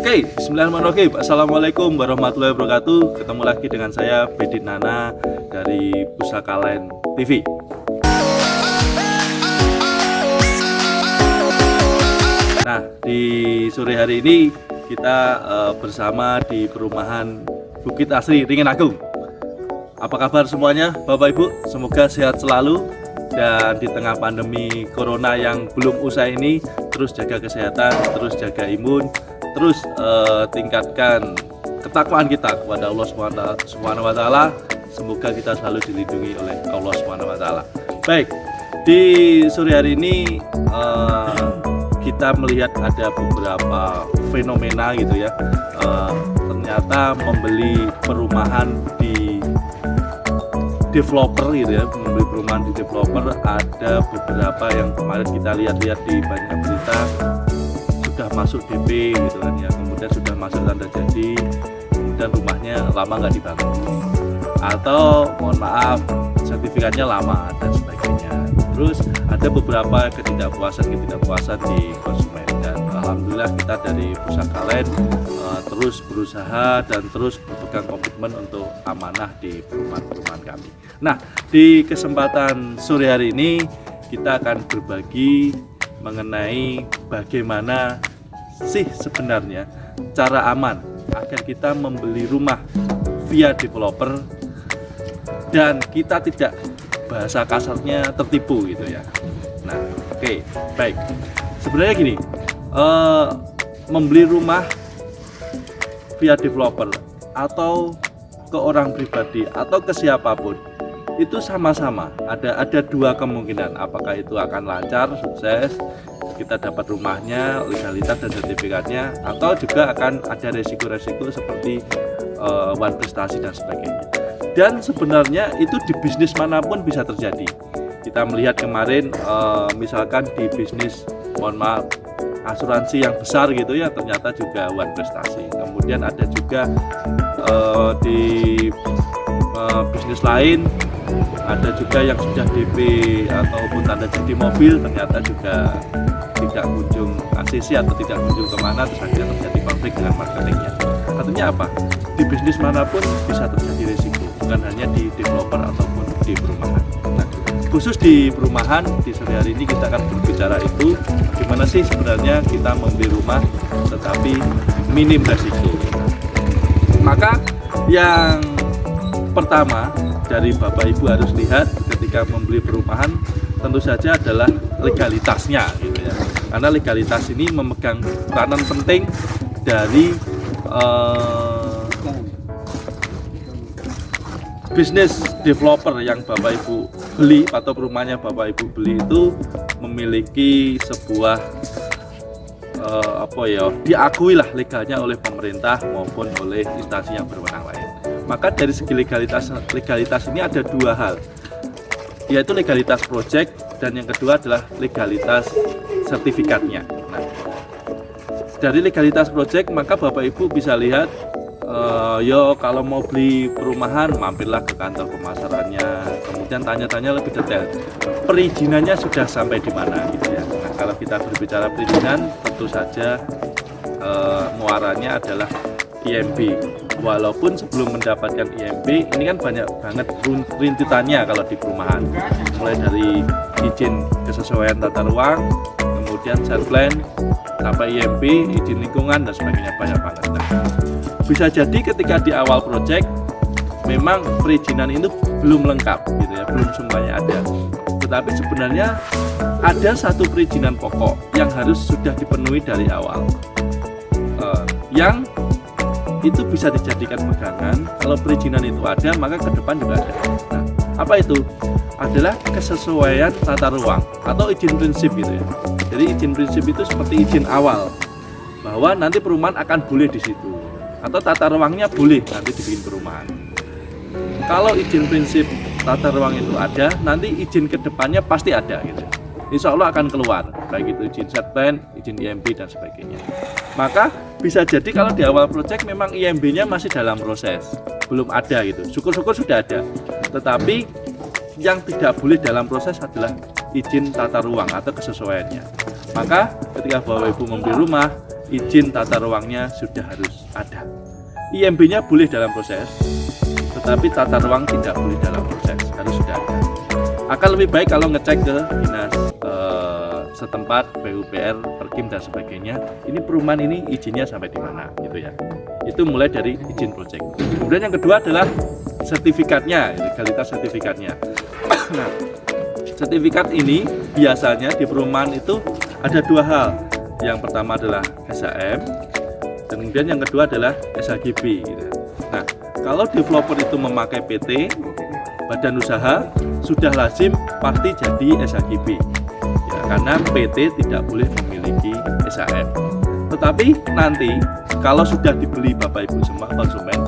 Oke, bismillahirrahmanirrahim. Assalamualaikum warahmatullahi wabarakatuh. Ketemu lagi dengan saya Bedit Nana dari Pusaka Land TV. Nah, di sore hari ini kita bersama di perumahan Bukit Asri, Ringin Agung. Apa kabar semuanya, Bapak Ibu? Semoga sehat selalu dan di tengah pandemi Corona yang belum usai ini, terus jaga kesehatan, terus jaga imun, terus tingkatkan ketakwaan kita kepada Allah Subhanahu wa taala. Semoga kita selalu dilindungi oleh Allah Subhanahu wa taala. Baik, di sore hari ini kita melihat ada beberapa fenomena gitu ya. Ternyata membeli perumahan di developer gitu ya, membeli perumahan di developer, ada beberapa yang kemarin kita lihat-lihat di banyak berita sudah masuk DP gitu kan ya, kemudian sudah masuk tanda jadi, kemudian rumahnya lama nggak dibangun, atau mohon maaf sertifikatnya lama dan sebagainya. Terus ada beberapa ketidakpuasan di konsumen, dan alhamdulillah kita dari Pusaka Land terus berusaha dan terus berpegang komitmen untuk amanah di perumahan kami. Nah, di kesempatan sore hari ini kita akan berbagi mengenai bagaimana sih sebenarnya cara aman agar kita membeli rumah via developer dan kita tidak, bahasa kasarnya, tertipu gitu ya. Nah, oke, baik. Sebenarnya gini, membeli rumah via developer atau ke orang pribadi atau ke siapapun itu sama-sama ada dua kemungkinan, apakah itu akan lancar, sukses, kita dapat rumahnya, legalitas dan sertifikatnya, atau juga akan ada resiko-resiko seperti wan prestasi dan sebagainya. Dan sebenarnya itu di bisnis manapun bisa terjadi. Kita melihat kemarin misalkan di bisnis, mohon maaf, asuransi yang besar gitu ya, ternyata juga wan prestasi. Kemudian ada juga di bisnis lain, ada juga yang sudah DP ataupun tanda jadi mobil, ternyata juga tidak kunjung ACC atau tidak kunjung kemana, terus akhirnya terjadi konflik dengan marketingnya. Artinya apa? Di bisnis manapun bisa terjadi risiko, bukan hanya di developer ataupun di perumahan. Nah, khusus di perumahan, di sore hari ini kita akan berbicara itu gimana sih sebenarnya kita membeli rumah tetapi minim resiko. Maka yang pertama dari Bapak Ibu harus lihat ketika membeli perumahan tentu saja adalah legalitasnya gitu ya. Karena legalitas ini memegang peranan penting dari bisnis developer yang Bapak Ibu beli atau perumahannya Bapak Ibu beli itu memiliki sebuah diakui lah legalnya oleh pemerintah maupun oleh instansi yang berwenang lain. Maka dari segi legalitas ini ada dua hal, yaitu legalitas proyek dan yang kedua adalah legalitas sertifikatnya. Nah, dari legalitas proyek maka Bapak Ibu bisa lihat, kalau mau beli perumahan mampirlah ke kantor pemasarannya, kemudian tanya-tanya lebih detail, perizinannya sudah sampai di mana gitu ya. Nah, kalau kita berbicara perizinan, tentu saja muaranya adalah IMB. Walaupun sebelum mendapatkan IMB ini kan banyak banget rintitannya kalau di perumahan, mulai dari izin kesesuaian tata ruang, kemudian site plan, sampai IMB, izin lingkungan dan sebagainya, banyak banget. Nah, bisa jadi ketika di awal proyek memang perizinan itu belum lengkap gitu ya, belum semuanya ada. Tetapi sebenarnya ada satu perizinan pokok yang harus sudah dipenuhi dari awal, yang itu bisa dijadikan pegangan. Kalau perizinan itu ada, maka ke depan juga ada. Nah, apa itu? Adalah kesesuaian tata ruang atau izin prinsip gitu ya. Jadi izin prinsip itu seperti izin awal bahwa nanti perumahan akan boleh di situ, atau tata ruangnya boleh nanti dibikin perumahan. Kalau izin prinsip tata ruang itu ada, nanti izin ke depannya pasti ada gitu. Insya Allah akan keluar, baik itu izin set plan, izin IMB dan sebagainya. Maka bisa jadi kalau di awal proyek memang IMB-nya masih dalam proses, belum ada gitu. Syukur-syukur sudah ada, tetapi yang tidak boleh dalam proses adalah izin tata ruang atau kesesuaiannya. Maka ketika Bapak Ibu membeli rumah, izin tata ruangnya sudah harus ada. IMB-nya boleh dalam proses, tetapi tata ruang tidak boleh dalam proses, harus sudah ada. Akan lebih baik kalau ngecek ke dinas setempat, PUPR, Perkim dan sebagainya. Ini perumahan ini izinnya sampai di mana gitu ya. Itu mulai dari izin proyek. Kemudian yang kedua adalah sertifikatnya, legalitas sertifikatnya. Nah, sertifikat ini biasanya di perumahan itu ada dua hal. Yang pertama adalah SHM, dan kemudian yang kedua adalah SHGB gitu. Nah, kalau developer itu memakai PT, badan usaha, sudah lazim pasti jadi SHGB ya, karena PT tidak boleh memiliki SHM. Tetapi nanti kalau sudah dibeli Bapak Ibu semua konsumen,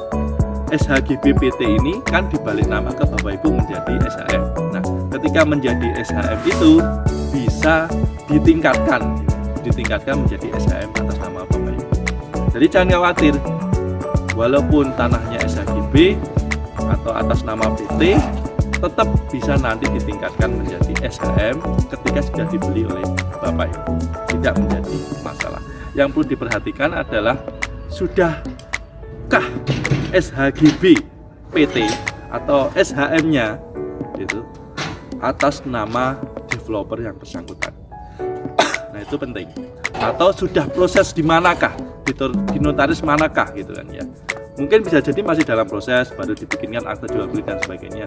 SHGB PT ini kan dibalik nama ke Bapak Ibu menjadi SHM. Nah, ketika menjadi SHM itu bisa ditingkatkan menjadi SHM atas nama Bapak Ibu. Jadi jangan khawatir, walaupun tanahnya SHGB atau atas nama PT, tetap bisa nanti ditingkatkan menjadi SHM ketika sudah dibeli oleh Bapak Ibu. Tidak menjadi masalah. Yang perlu diperhatikan adalah sudahkah SHGB PT atau SHM-nya itu atas nama developer yang bersangkutan. Nah, itu penting. Atau sudah proses di manakah, di notaris manakah gitu kan ya. Mungkin bisa jadi masih dalam proses, baru dibikinkan akta jual beli dan sebagainya.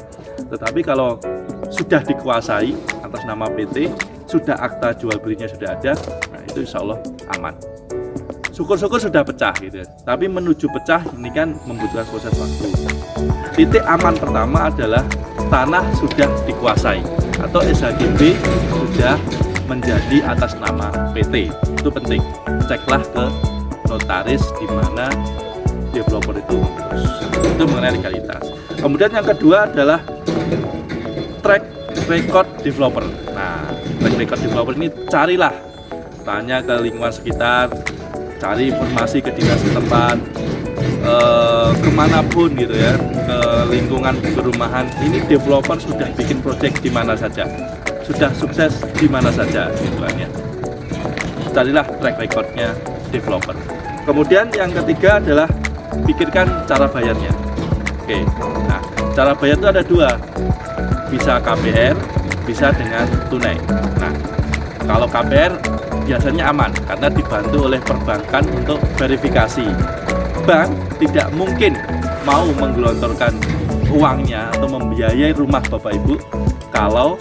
Tetapi kalau sudah dikuasai atas nama PT, sudah akta jual belinya sudah ada, nah itu insya Allah aman. Syukur-syukur sudah pecah gitu ya. Tapi menuju pecah ini kan membutuhkan proses waktu. Titik aman pertama adalah tanah sudah dikuasai atau SHGB sudah menjadi atas nama PT. Itu penting. Ceklah ke notaris di mana developer itu mengenai legalitas. Kemudian yang kedua adalah track record developer. Nah, track record developer ini carilah, tanya ke lingkungan sekitar, cari informasi ke dinas setempat, kemanapun gitu ya, ke lingkungan perumahan. Ini developer sudah bikin proyek di mana saja, sudah sukses di mana saja, gitu kan ya. Carilah track recordnya developer. Kemudian yang ketiga adalah pikirkan cara bayarnya. Oke, nah cara bayar itu ada dua, bisa KPR, bisa dengan tunai. Nah, kalau KPR biasanya aman karena dibantu oleh perbankan untuk verifikasi. Bank tidak mungkin mau menggelontorkan uangnya atau membiayai rumah Bapak Ibu kalau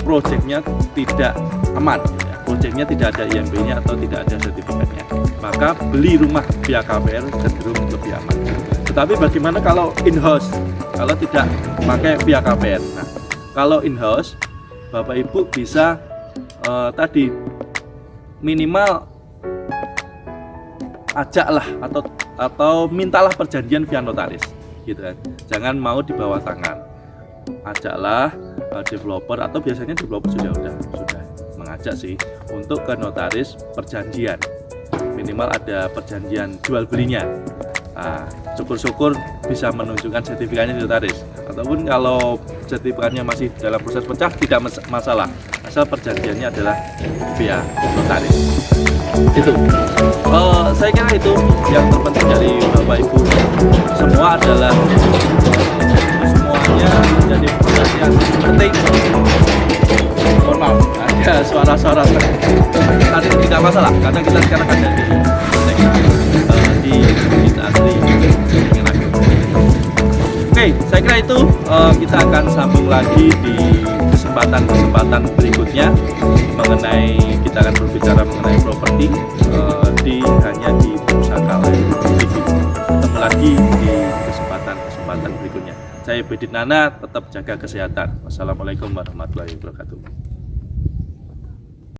proyeknya tidak aman, proyeknya tidak ada IMB-nya atau tidak ada sertifikatnya. Maka beli rumah via KPR cenderung lebih aman. Tetapi bagaimana kalau in-house? Kalau tidak pakai via KPR. Nah, kalau in-house, Bapak Ibu bisa tadi minimal ajaklah atau mintalah perjanjian via notaris, gitu kan. Jangan mau di bawah tangan. Ajaklah developer atau biasanya developer sudah mengajak sih untuk ke notaris perjanjian. Minimal ada perjanjian jual belinya. Nah, syukur-syukur bisa menunjukkan sertifikatnya di notaris. Ataupun kalau sertifikatnya masih dalam proses pecah tidak masalah, asal perjanjiannya adalah via notaris. Itu. Saya kira itu yang terpenting dari Bapak Ibu. Semua adalah semuanya menjadi proses yang penting. Mohon maaf, ada suara-suara tadi tidak masalah karena kita sekarang ada di asli. Oke, saya kira itu kita akan sambung lagi di kesempatan berikutnya mengenai, kita akan berbicara mengenai properti hanya di Pusaka Land TV. Ketemu lagi di kesempatan berikutnya. Saya Bedit Nana, tetap jaga kesehatan. Wassalamualaikum warahmatullahi wabarakatuh.